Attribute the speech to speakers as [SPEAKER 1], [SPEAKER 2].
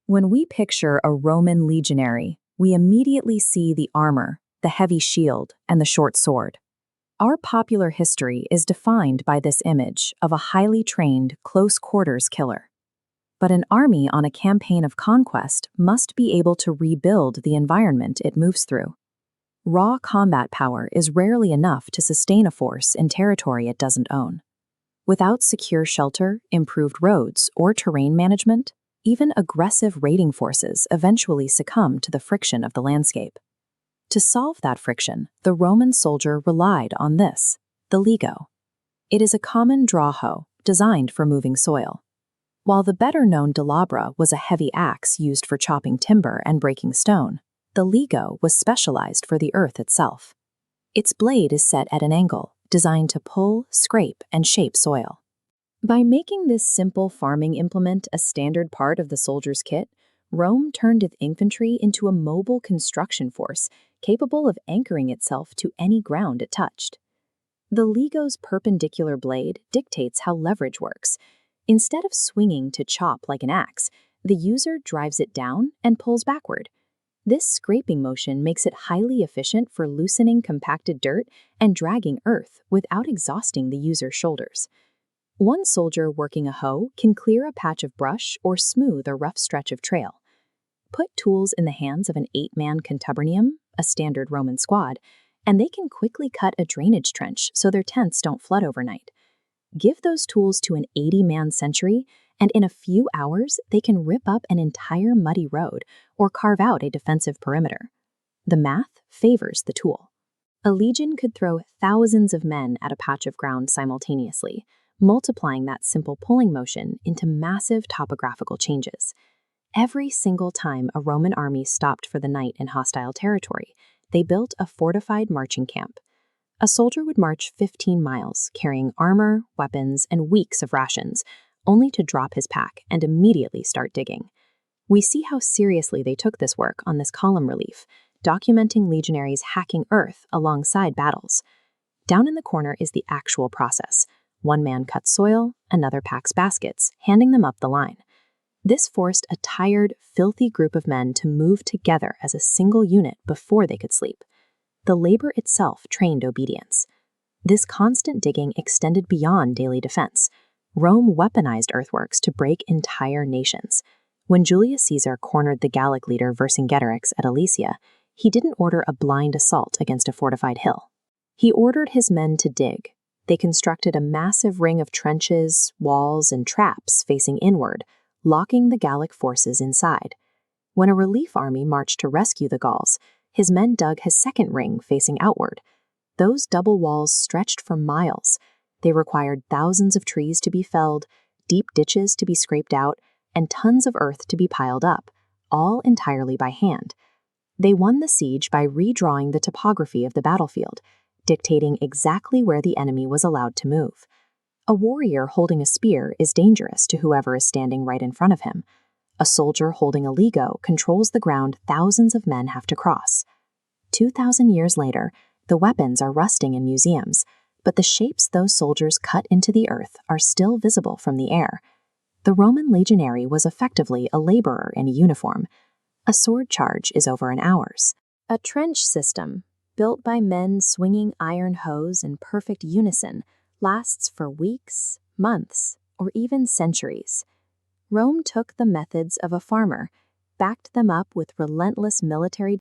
[SPEAKER 1] When we picture a Roman legionary, we immediately see the armor, the heavy shield, and the short sword. Our popular history is defined by this image of a highly trained, close-quarters killer. But an army on a campaign of conquest must be able to rebuild the environment it moves through. Raw combat power is rarely enough to sustain a force in territory it doesn't own. Without secure shelter, improved roads, or terrain management, even aggressive raiding forces eventually succumb to the friction of the landscape. To solve that friction, the Roman soldier relied on this, the Ligo. It is a common draw hoe designed for moving soil. While the better-known delabra was a heavy axe used for chopping timber and breaking stone, the Ligo was specialized for the earth itself. Its blade is set at an angle, designed to pull, scrape, and shape soil. By making this simple farming implement a standard part of the soldier's kit, Rome turned its infantry into a mobile construction force capable of anchoring itself to any ground it touched. The Ligo's perpendicular blade dictates how leverage works. Instead of swinging to chop like an axe, the user drives it down and pulls backward. This scraping motion makes it highly efficient for loosening compacted dirt and dragging earth without exhausting the user's shoulders. One soldier working a hoe can clear a patch of brush or smooth a rough stretch of trail. Put tools in the hands of an 8-man contubernium, a standard Roman squad, and they can quickly cut a drainage trench so their tents don't flood overnight. Give those tools to an 80-man century, and in a few hours, they can rip up an entire muddy road or carve out a defensive perimeter. The math favors the tool. A legion could throw thousands of men at a patch of ground simultaneously, multiplying that simple pulling motion into massive topographical changes. Every single time a Roman army stopped for the night in hostile territory, they built a fortified marching camp. A soldier would march 15 miles, carrying armor, weapons, and weeks of rations, only to drop his pack and immediately start digging. We see how seriously they took this work on this column relief, documenting legionaries hacking earth alongside battles. Down in the corner is the actual process. One man cuts soil, another packs baskets, handing them up the line. This forced a tired, filthy group of men to move together as a single unit before they could sleep. The labor itself trained obedience. This constant digging extended beyond daily defense. Rome weaponized earthworks to break entire nations. When Julius Caesar cornered the Gallic leader Vercingetorix at Alesia, he didn't order a blind assault against a fortified hill. He ordered his men to dig. They constructed a massive ring of trenches, walls, and traps facing inward, locking the Gallic forces inside. When a relief army marched to rescue the Gauls, his men dug his second ring facing outward. Those double walls stretched for miles. They required thousands of trees to be felled, deep ditches to be scraped out, and tons of earth to be piled up, all entirely by hand. They won the siege by redrawing the topography of the battlefield, dictating exactly where the enemy was allowed to move. A warrior holding a spear is dangerous to whoever is standing right in front of him. A soldier holding a Ligo controls the ground thousands of men have to cross. 2,000 years later, the weapons are rusting in museums, but the shapes those soldiers cut into the earth are still visible from the air. The Roman legionary was effectively a laborer in a uniform. A sword charge is over an hour's. A trench system, built by men swinging iron hoes in perfect unison, lasts for weeks, months, or even centuries. Rome took the methods of a farmer, backed them up with relentless military